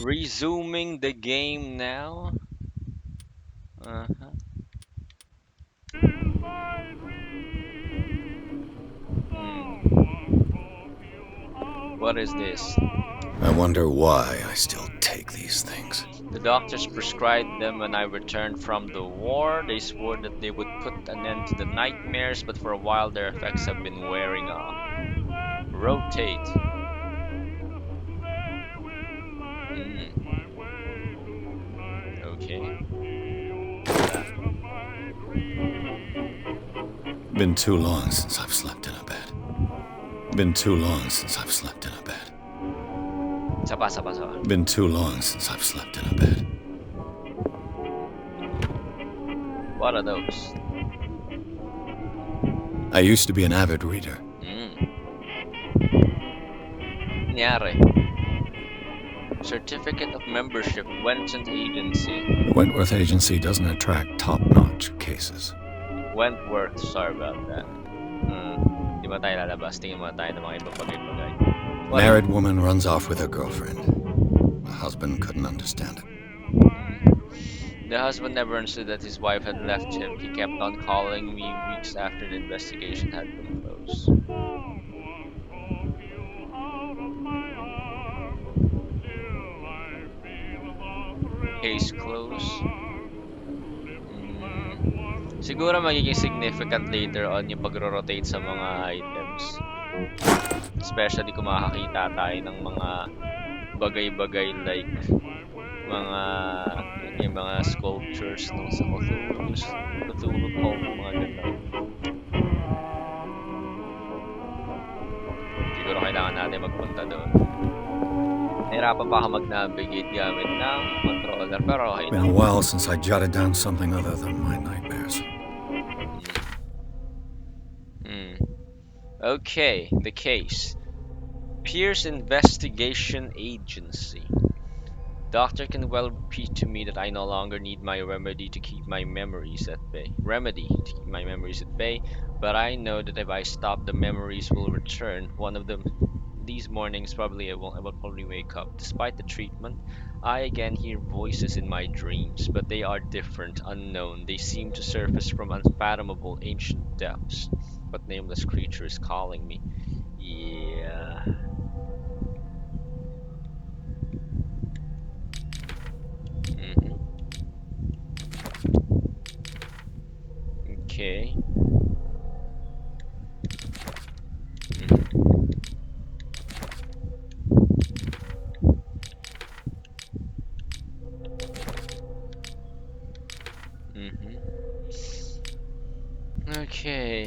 Resuming the game now. Uh-huh. Hmm. What is this? I wonder why I still take these things. The doctors prescribed them when I returned from the war. They swore that they would put an end to the nightmares, but for a while their effects have been wearing off. Rotate. Mm, okay. What's that? Been too long since I've slept in a bed. Been too long since I've slept in a bed. Sapa, sapa, sapa. Been too long since I've slept in a bed. What are those? I used to be an avid reader. Mm. Nangyari. Certificate of Membership, Wentworth Agency. The Wentworth Agency doesn't attract top-notch cases. Wentworth, sorry about that. Di ba tayo lalabas? Tingin mo tayo ng mga ibang bagay-bagay. What is Married woman runs off with her girlfriend. The husband couldn't understand it. The husband never understood that his wife had left him. He kept on calling me weeks after the investigation had been closed. Case closed. Siguro magiging significant later on yung pagro-rotate sa mga items. Especially kung makakita tayo ng mga bagay-bagay like mga yung mga sculptures nung sa Cthulhu Cult, mga ganun. Siguro kailangan natin magpunta doon. Nahirapan pa ako mag-navigate gamit ng controller pero okay Been lang. a while since I jotted down something other than my nightmares. Okay, the case. Pierce Investigation Agency. Doctor can well repeat to me that I no longer need my remedy to keep my memories at bay. But I know that if I stop, the memories will return. One of them these mornings probably I will probably wake up. Despite the treatment, I again hear voices in my dreams, but they are different, unknown. They seem to surface from unfathomable ancient depths. What nameless creature is calling me? Yeah. hmm Okay. hmm hmm Okay.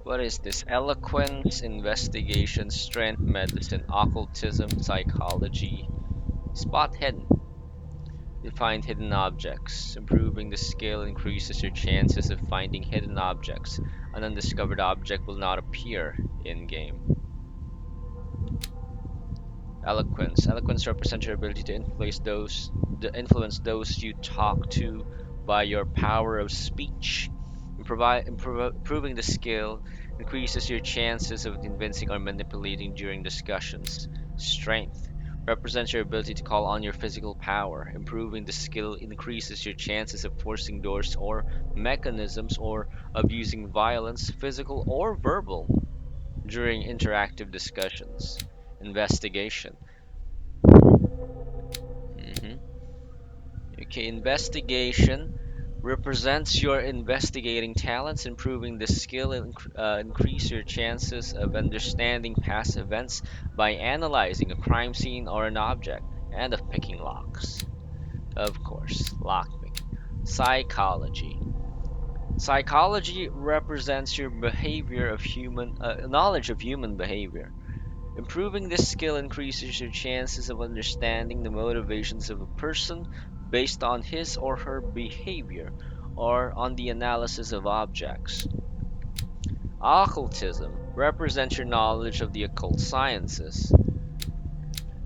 What is this? Eloquence, investigation, strength, medicine, occultism, psychology. Spot hidden. You find hidden objects. Improving the skill increases your chances of finding hidden objects. An undiscovered object will not appear in game. Eloquence. Eloquence represents your ability to influence those you talk to by your power of speech. Improving the skill increases your chances of convincing or manipulating during discussions. Strength represents your ability to call on your physical power. Improving the skill increases your chances of forcing doors or mechanisms or of using violence, physical or verbal, during interactive discussions. Investigation. Mhm. Okay, investigation represents your investigating talents. Improving the skill increase your chances of understanding past events by analyzing a crime scene or an object, and of picking locks. Of course, lockpicking. Psychology. Psychology represents your behavior of human knowledge of human behavior. Improving this skill increases your chances of understanding the motivations of a person based on his or her behavior or on the analysis of objects. Occultism represents your knowledge of the occult sciences.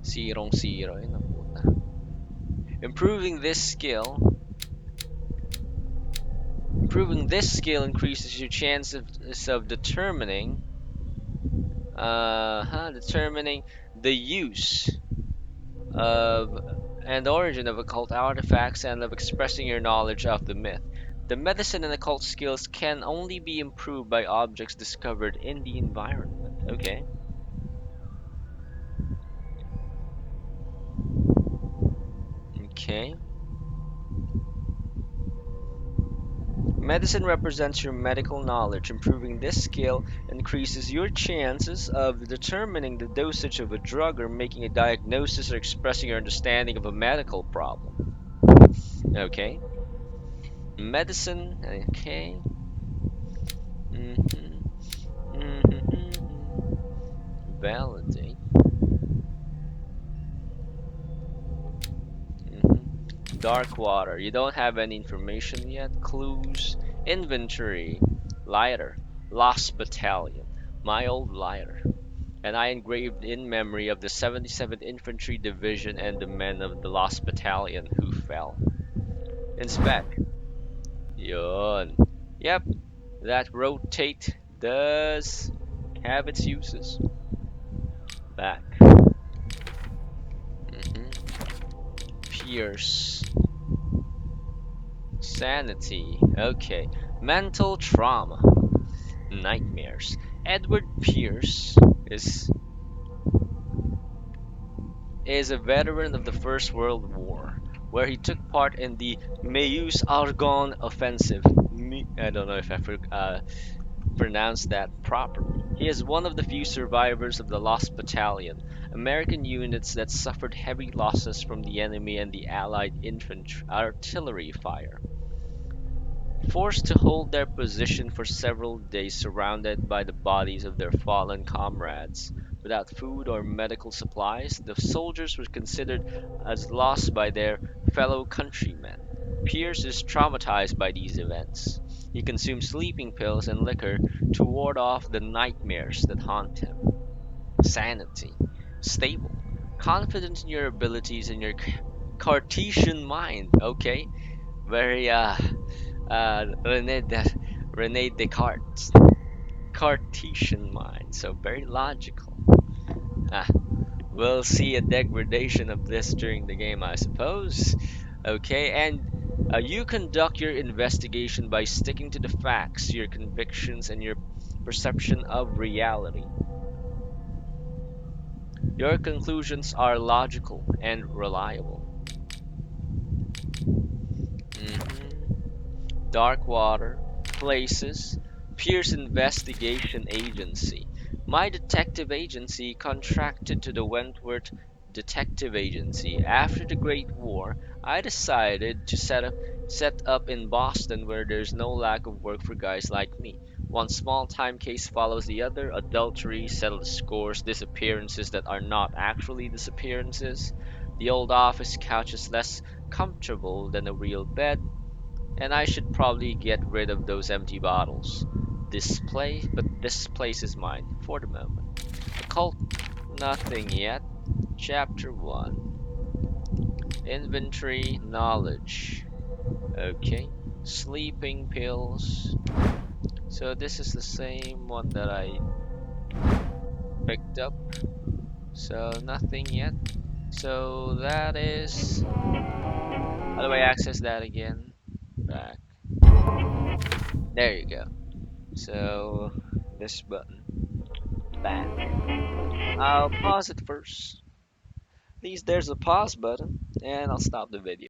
Sirong siro, yun ang puta. Improving this skill Improving this skill increases your chances of determining The use of and origin of occult artifacts and of expressing your knowledge of the myth. The medicine and occult skills can only be improved by objects discovered in the environment. Okay. Okay. Medicine represents your medical knowledge. Improving this skill increases your chances of determining the dosage of a drug or making a diagnosis or expressing your understanding of a medical problem. Okay. Medicine. Okay. hmm hmm Validate. Dark water. You don't have any information yet. Clues. Inventory. Lighter. Lost Battalion. My old lighter. And I engraved in memory of the 77th Infantry Division and the men of the Lost Battalion who fell. Inspect. Yun. Yep, that rotate does have its uses. Back. hmm Pierce. Sanity. Okay. Mental trauma. Nightmares. Edward Pierce is is a veteran of the First World War, where he took part in the Meuse Argonne offensive. I don't know if pronounced that properly. He is one of the few survivors of the Lost Battalion, American units that suffered heavy losses from the enemy and the Allied infantry artillery fire. Forced to hold their position for several days surrounded by the bodies of their fallen comrades. Without food or medical supplies, the soldiers were considered as lost by their fellow countrymen. Pierce is traumatized by these events. He consumes sleeping pills and liquor to ward off the nightmares that haunt him. Sanity. Stable. Confident in your abilities and your Cartesian mind. Okay? Very Rene Descartes. Cartesian mind, so very logical. Ah, we'll see a degradation of this during the game, I suppose. Okay, and you conduct your investigation by sticking to the facts, your convictions, and your perception of reality. Your conclusions are logical and reliable. Mhm. Dark Water, Places, Pierce Investigation Agency. My detective agency contracted to the Wentworth Detective Agency. After the Great War, I decided to set up in Boston where there's no lack of work for guys like me. One small time case follows the other, adultery, settled scores, disappearances that are not actually disappearances. The old office couch is less comfortable than a real bed, and I should probably get rid of those empty bottles. This place is mine for the moment. Occult, nothing yet. Chapter 1. Inventory, knowledge. Okay. Sleeping pills. So this is the same one that I picked up. So nothing yet. So that is. How do I access that again? Back. There you go. So this button. Back. I'll pause it first. Please, there's a pause button, and I'll stop the video.